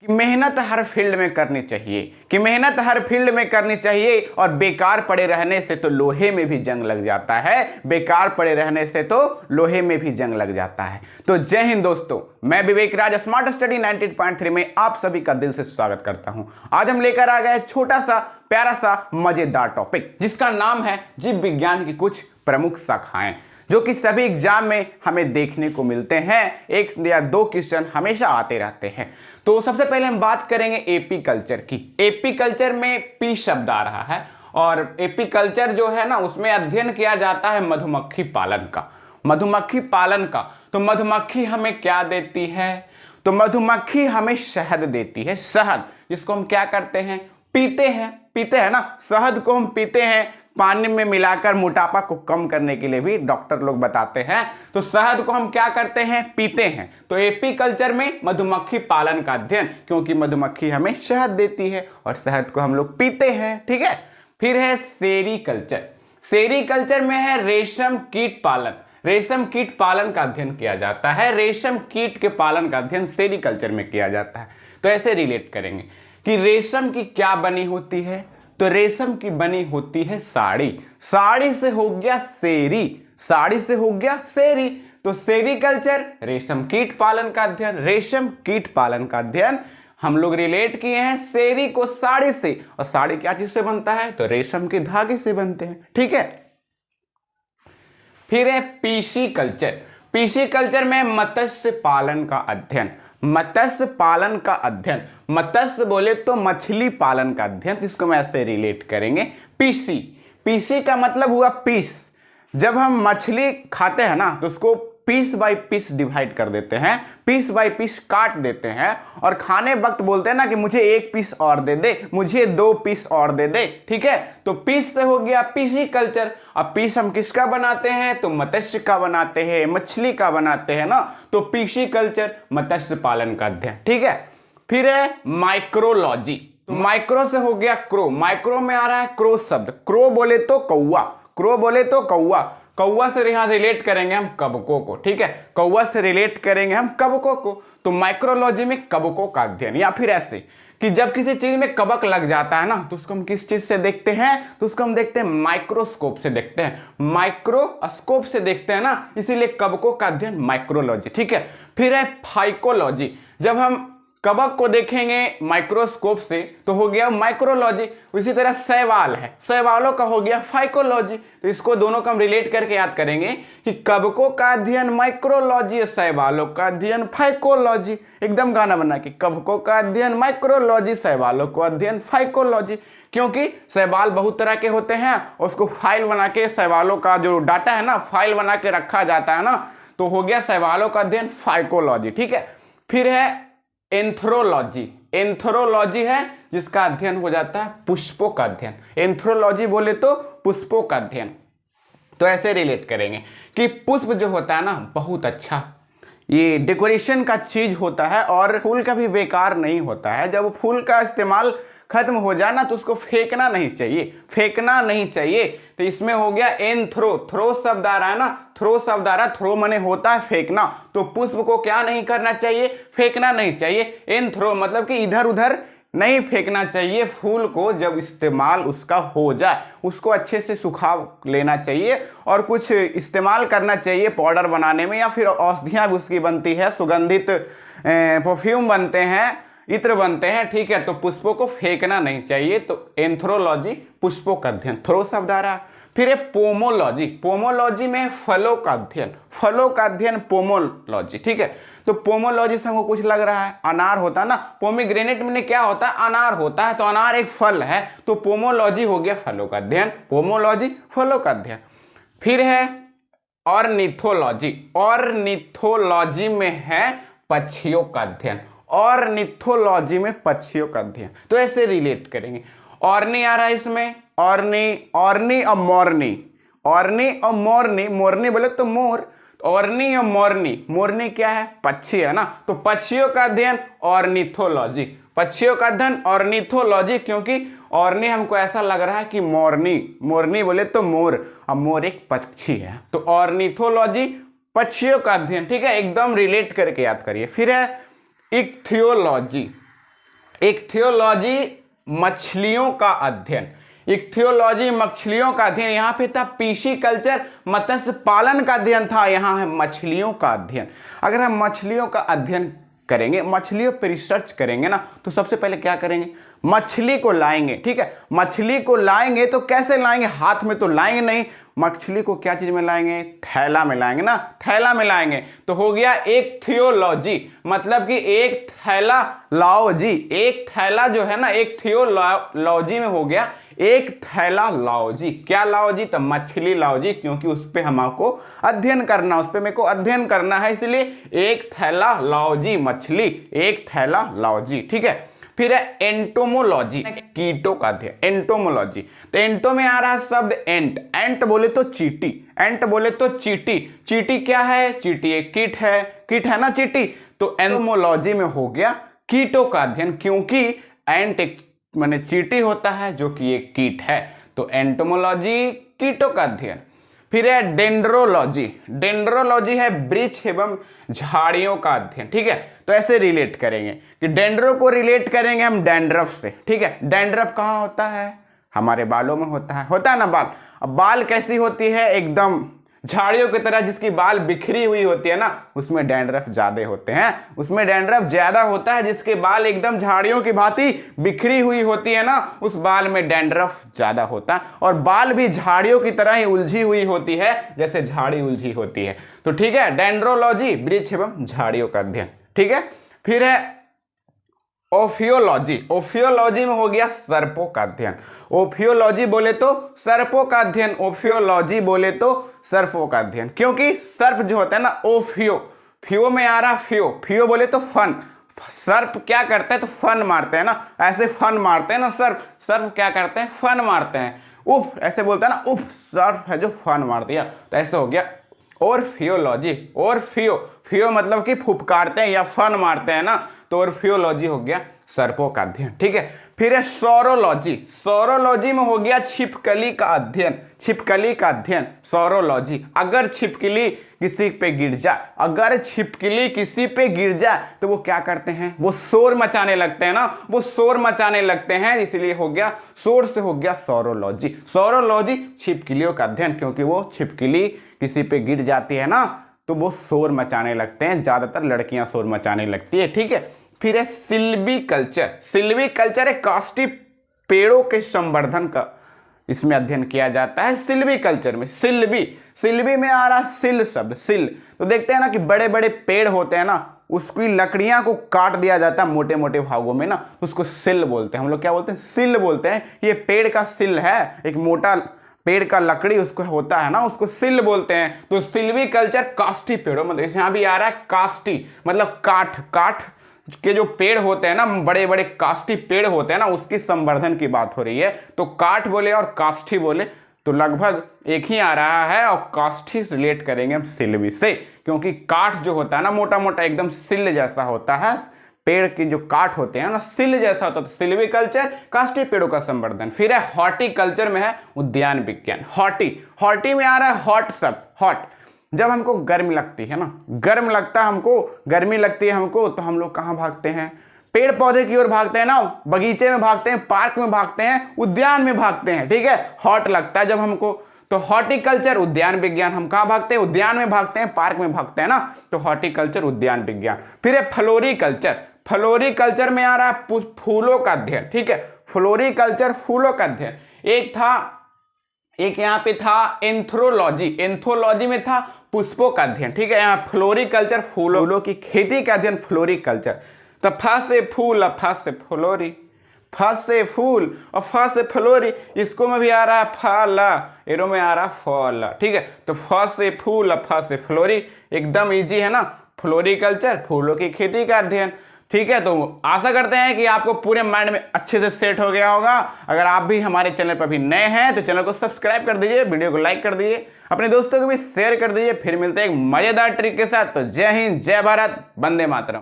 कि मेहनत हर फील्ड में करनी चाहिए, कि मेहनत हर फील्ड में करनी चाहिए और बेकार पड़े रहने से तो लोहे में भी जंग लग जाता है, बेकार पड़े रहने से तो लोहे में भी जंग लग जाता है। तो जय हिंद दोस्तों, मैं विवेक राज स्मार्ट स्टडी 98.3 में आप सभी का दिल से स्वागत करता हूं। आज हम लेकर आ गए छोटा सा प्यारा सा मजेदार टॉपिक जिसका नाम है जीव विज्ञान की कुछ प्रमुख शाखाएं, जो कि सभी एग्जाम में हमें देखने को मिलते हैं। एक या दो क्वेश्चन हमेशा आते रहते हैं। तो सबसे पहले हम बात करेंगे एपी कल्चर की। एपी कल्चर में पी शब्द आ रहा है और एपी कल्चर जो है ना, उसमें अध्ययन किया जाता है मधुमक्खी पालन का। मधुमक्खी पालन का तो मधुमक्खी हमें क्या देती है? तो मधुमक्खी हमें शहद देती है। शहद जिसको हम क्या करते हैं, पीते हैं ना। शहद को हम पीते हैं, पानी में मिलाकर मोटापा को कम करने के लिए भी डॉक्टर लोग बताते हैं। तो शहद को हम क्या करते हैं, पीते हैं। तो एपी कल्चर में मधुमक्खी पालन का अध्ययन, क्योंकि मधुमक्खी हमें शहद देती है और शहद को हम लोग पीते हैं। ठीक है। फिर है सेरीकल्चर। सेरीकल्चर में है रेशम कीट पालन। रेशम कीट पालन का अध्ययन किया जाता है। रेशम कीट के पालन का अध्ययन सेरीकल्चर में किया जाता है। तो ऐसे रिलेट करेंगे कि रेशम की क्या बनी होती है? तो रेशम की बनी होती है साड़ी। साड़ी से हो गया सेरी, साड़ी से हो गया सेरी। तो सेरीकल्चर रेशम कीट पालन का अध्ययन, रेशम कीट पालन का अध्ययन हम लोग रिलेट किए हैं सेरी को साड़ी से। और साड़ी क्या चीज से बनता है? तो रेशम के धागे से बनते हैं। ठीक है। फिर है पीसी कल्चर। पीसी कल्चर में मत्स्य पालन का अध्ययन। मत्स्य पालन का अध्ययन, मत्स्य बोले तो मछली पालन का अध्ययन, इसको मैं ऐसे रिलेट करेंगे। पीसी, पीसी का मतलब हुआ पीस। जब हम मछली खाते हैं ना, तो उसको पीस बाय पीस डिवाइड कर देते हैं, पीस बाय पीस काट देते हैं और खाने वक्त बोलते हैं ना कि मुझे एक पीस और दे दे, मुझे 2 पीस और दे दे। ठीक है। तो पीस से हो गया पीसी कल्चर। अब पीस हम किसका बनाते हैं? तो मत्स्य का बनाते हैं, मछली का बनाते हैं ना। तो पीसी कल्चर मत्स्य पालन का अध्ययन। ठीक है। फिर है माइक्रोलॉजी। तो माइक्रो से हो गया क्रो। माइक्रो में आ रहा है क्रो शब्द। क्रो बोले तो कौवा, क्रो बोले तो कौवा। कौवा से यहां रिलेट करेंगे हम कबकों को। ठीक है। कौवा से रिलेट करेंगे हम कबकों को। तो माइक्रोलॉजी में कबकों का अध्ययन। या फिर ऐसे कि जब किसी चीज में कबक लग जाता है ना, तो उसको हम किस चीज से देखते हैं? तो उसको हम देखते हैं माइक्रोस्कोप से देखते हैं, माइक्रोस्कोप से देखते हैं ना, इसीलिए कबकों का अध्ययन माइक्रोलॉजी। ठीक है। फिर है फाइकोलॉजी। जब हम कबक को देखेंगे माइक्रोस्कोप से तो हो गया माइक्रोलॉजी। इसी तरह शैवाल है, शैवालों का हो गया फाइकोलॉजी। तो इसको दोनों को हम रिलेट करके याद करेंगे कि कबकों का अध्ययन माइक्रोलॉजी, शैवालों का अध्ययन फाइकोलॉजी। एकदम गाना बना कि कबकों का अध्ययन माइक्रोलॉजी, शैवालों को अध्ययन फाइकोलॉजी। क्योंकि शैवाल बहुत तरह के होते हैं, उसको फाइल बना के शैवालों का जो डाटा है ना, फाइल बना के रखा जाता है ना, तो हो गया शैवालों का अध्ययन फाइकोलॉजी। ठीक है। फिर है एंथ्रोलॉजी। एंथ्रोलॉजी है जिसका अध्ययन हो जाता है पुष्पों का अध्ययन। एंथ्रोलॉजी बोले तो पुष्पों का अध्ययन। तो ऐसे रिलेट करेंगे कि पुष्प जो होता है ना, बहुत अच्छा ये डेकोरेशन का चीज होता है और फूल का भी बेकार नहीं होता है। जब फूल का इस्तेमाल खत्म हो जाए ना, तो उसको फेंकना नहीं चाहिए, फेंकना नहीं चाहिए। तो इसमें हो गया एंथ्रो, थ्रो शब्द आ रहा है ना, थ्रो शब्द आ रहा है, थ्रो माने होता है फेंकना। तो पुष्प को क्या नहीं करना चाहिए? फेंकना नहीं चाहिए। एंथ्रो मतलब कि इधर उधर नहीं फेंकना चाहिए फूल को। जब इस्तेमाल उसका हो जाए, उसको अच्छे से सुखा लेना चाहिए और कुछ इस्तेमाल करना चाहिए पाउडर बनाने में, या फिर औषधियाँ भी उसकी बनती है, सुगंधित परफ्यूम बनते हैं, इत्र बनते हैं। ठीक है। तो पुष्पों को फेंकना नहीं चाहिए। तो एंथ्रोलॉजी पुष्पों का अध्ययन, थ्रो शब्द आ रहा है। फिर है पोमोलॉजी। पोमोलॉजी में फलों का अध्ययन, फलों का अध्ययन पोमोलॉजी। ठीक है। तो पोमोलॉजी से हमको कुछ लग रहा है, अनार होता है ना, पोमीग्रेनेट में क्या होता है? अनार होता है। तो अनार एक फल है। तो पोमोलॉजी हो गया फलों का अध्ययन, पोमोलॉजी फलों का अध्ययन। फिर है ऑर्निथोलॉजी। ऑर्निथोलॉजी में है पक्षियों का अध्ययन। ऑर्निथोलॉजी में पक्षियों का अध्ययन। तो ऐसे रिलेट करेंगे। ऑर्नी आ रहा है इसमें, ऑर्नी, ऑर्नी और मोरनी, ऑर्नी और मोरनी। मोरनी बोले तो मोर, ऑर्नी और मोरनी। मोरनी क्या है? पक्षी है ना। तो पक्षियों का अध्ययन ऑर्निथोलॉजी, पक्षियों का अध्ययन ऑर्निथोलॉजी। क्योंकि ऑर्नी हमको ऐसा लग रहा है कि मोरनी, मोरनी बोले तो मोर, और मोर एक पक्षी है। तो ऑर्निथोलॉजी पक्षियों का अध्ययन। ठीक है। एकदम रिलेट करके याद करिए। फिर है इक्थियोलॉजी। इक्थियोलॉजी मछलियों का अध्ययन, इक्थियोलॉजी मछलियों का अध्ययन। यहां पे था पीसी कल्चर, मत्स्य पालन का अध्ययन था, यहां है मछलियों का अध्ययन। अगर हम मछलियों का अध्ययन करेंगे, मछलियों पर रिसर्च करेंगे ना, तो सबसे पहले क्या करेंगे, मछली को लाएंगे। ठीक है, मछली को लाएंगे तो कैसे लाएंगे, हाथ में तो लाएंगे नहीं, मछली को क्या चीज में लाएंगे, थैला में लाएंगे ना, थैला में लाएंगे। तो हो गया एक थियोलॉजी, मतलब कि एक थैला लाओ जी, एक थैला जो है ना, एक थियोलॉजी में हो गया एक थैला लाओ जी। क्या लाओ जी, तो मछली लाओ जी, क्योंकि उस पे हमको अध्ययन करना, उस पे मेरे को अध्ययन करना है, इसलिए एक थैला लाओ जी मछली, एक थैला लाओ जी। ठीक है, फिर है एंटोमोलॉजी, कीटों का अध्ययन, एंटोमोलॉजी। तो एंटो में आ रहा है शब्द एंट, एंट बोले तो चींटी, एंट बोले तो चींटी, चींटी क्या है, चींटी एक कीट है, कीट है ना चींटी। तो एंटोमोलॉजी में हो गया कीटों का अध्ययन, क्योंकि एंट एक माने चींटी होता है जो कि एक कीट है, तो एंटोमोलॉजी कीटों का अध्ययन। फिर है डेंड्रोलॉजी, डेंड्रोलॉजी है वृक्ष एवं झाड़ियों का अध्ययन। ठीक है, तो ऐसे रिलेट करेंगे कि डेंड्रो को रिलेट करेंगे हम डैंड्रफ से। ठीक है, डैंड्रफ कहाँ होता है, हमारे बालों में होता है ना बाल। अब बाल कैसी होती है, एकदम झाड़ियों की तरह, जिसकी बाल बिखरी हुई होती है ना, उसमें डैंड्रफ ज्यादा होते हैं, उसमें डैंड्रफ ज्यादा होता है, जिसके बाल एकदम झाड़ियों की भांति बिखरी हुई होती है ना, उस बाल में डैंड्रफ ज्यादा होता है। और बाल भी झाड़ियों की तरह ही उलझी हुई होती है, जैसे झाड़ी उलझी होती है। तो ठीक है, डेंड्रोलॉजी वृक्ष एवं झाड़ियों का अध्ययन। ठीक है, फिर है ओफियोलॉजी, ओफियोलॉजी में हो गया सर्पों का अध्ययन। ओफियोलॉजी बोले तो सर्पों का अध्ययन, ओफियोलॉजी बोले तो सर्पों का अध्ययन, क्योंकि सर्प जो होता है ना, ओफियो, फियो में आ रहा फियो, फियो बोले तो फन, सर्प क्या करते हैं तो फन मारते हैं ना, ऐसे फन मारते हैं ना सर्प, सर्प क्या करते हैं, फन मारते हैं, उफ ऐसे बोलते हैं ना, उफ सर्प है जो फन मार दिया, तो ऐसे हो गया ओरफियोलॉजी। और फियो मतलब कि फुफकारते हैं या फन मारते हैं ना, तो ओरफियोलॉजी हो गया सर्पों का अध्ययन। ठीक है, फिर है सौरोलॉजी, सौरोलॉजी में हो गया छिपकली का अध्ययन, छिपकली का अध्ययन सौरोलॉजी। अगर छिपकली किसी पे गिर जाए, अगर छिपकली किसी पे गिर जाए तो वो क्या करते हैं, वो शोर मचाने लगते हैं ना, वो शोर मचाने लगते हैं, इसलिए हो गया शोर से हो गया सौरोलॉजी। सौरोलॉजी छिपकलियों का अध्ययन, क्योंकि वो छिपकली किसी पे गिर जाती है ना, तो वो शोर मचाने लगते हैं, ज्यादातर लड़कियां शोर मचाने लगती है। ठीक है, फिर है सिल्वी कल्चर, सिल्वी कल्चर है काष्ठी पेड़ों के संवर्धन का इसमें अध्ययन किया जाता है। सिल्वी कल्चर में सिल्वी, सिल्वी में आ रहा सिल शब्द, सिल। तो देखते हैं ना कि बड़े बड़े पेड़ होते हैं ना, उसकी लकड़ियां को काट दिया जाता है मोटे मोटे भागों में ना, उसको सिल बोलते हैं, हम लोग क्या बोलते हैं, सिल बोलते हैं। ये पेड़ का सिल है, एक मोटा पेड़ का लकड़ी उसको होता है ना, उसको सिल बोलते हैं। तो सिल्वी कल्चर काष्ठी पेड़ों, मतलब यहां भी आ रहा है काष्ठी, मतलब काठ, काठ के जो पेड़ होते हैं ना, बड़े बड़े काष्ठी पेड़ होते हैं ना, उसकी संवर्धन की बात हो रही है। तो काठ बोले और काष्ठी बोले तो लगभग एक ही आ रहा है, और काष्ठी रिलेट करेंगे हम सिल्वी से, क्योंकि काठ जो होता है ना मोटा मोटा एकदम सिल जैसा होता है, पेड़ के जो काठ होते हैं ना सिल जैसा होता है। तो सिल्वी कल्चर काष्ठी पेड़ों का संवर्धन। फिर है हॉर्टिकल्चर में है उद्यान विज्ञान, हॉर्टी, हॉर्टी में आ रहा है हॉट शब्द, हॉट। जब हमको गर्मी लगती है ना, गर्म लगता है हमको, गर्मी लगती है हमको, तो हम लोग कहाँ भागते हैं, पेड़ पौधे की ओर भागते हैं ना, बगीचे में भागते हैं, पार्क में भागते हैं, उद्यान में भागते हैं। ठीक है, हॉट लगता है जब हमको, तो हॉर्टिकल्चर उद्यान विज्ञान, हम कहाँ भागते हैं, उद्यान में भागते हैं, पार्क में भागते हैं ना, तो हॉर्टिकल्चर उद्यान विज्ञान। फिर है फ्लोरिकल्चर, फ्लोरिकल्चर में आ रहा है फूलों का अध्ययन। ठीक है, फ्लोरिकल्चर फूलों का अध्ययन। एक यहाँ पे था एंथ्रोलॉजी, एंथोलॉजी में था पुष्पों का अध्ययन। ठीक है, यहाँ फ्लोरिकल्चर फूलों की खेती का अध्ययन, फ्लोरिकल्चर। तो फ से फूल, फ से फ्लोरी, फ से फूल और फ से फ्लोरी, इसको में भी आ रहा है फल, एरो में आ रहा फल। ठीक है, तो फ से फूल, फ से फ्लोरी, एकदम इजी है ना, फ्लोरिकल्चर फूलों की खेती का अध्ययन। ठीक है, तो आशा करते हैं कि आपको पूरे माइंड में अच्छे से सेट हो गया होगा। अगर आप भी हमारे चैनल पर भी नए हैं तो चैनल को सब्सक्राइब कर दीजिए, वीडियो को लाइक कर दीजिए, अपने दोस्तों को भी शेयर कर दीजिए। फिर मिलते हैं एक मजेदार ट्रिक के साथ। तो जय हिंद, जय भारत, वंदे मातरम।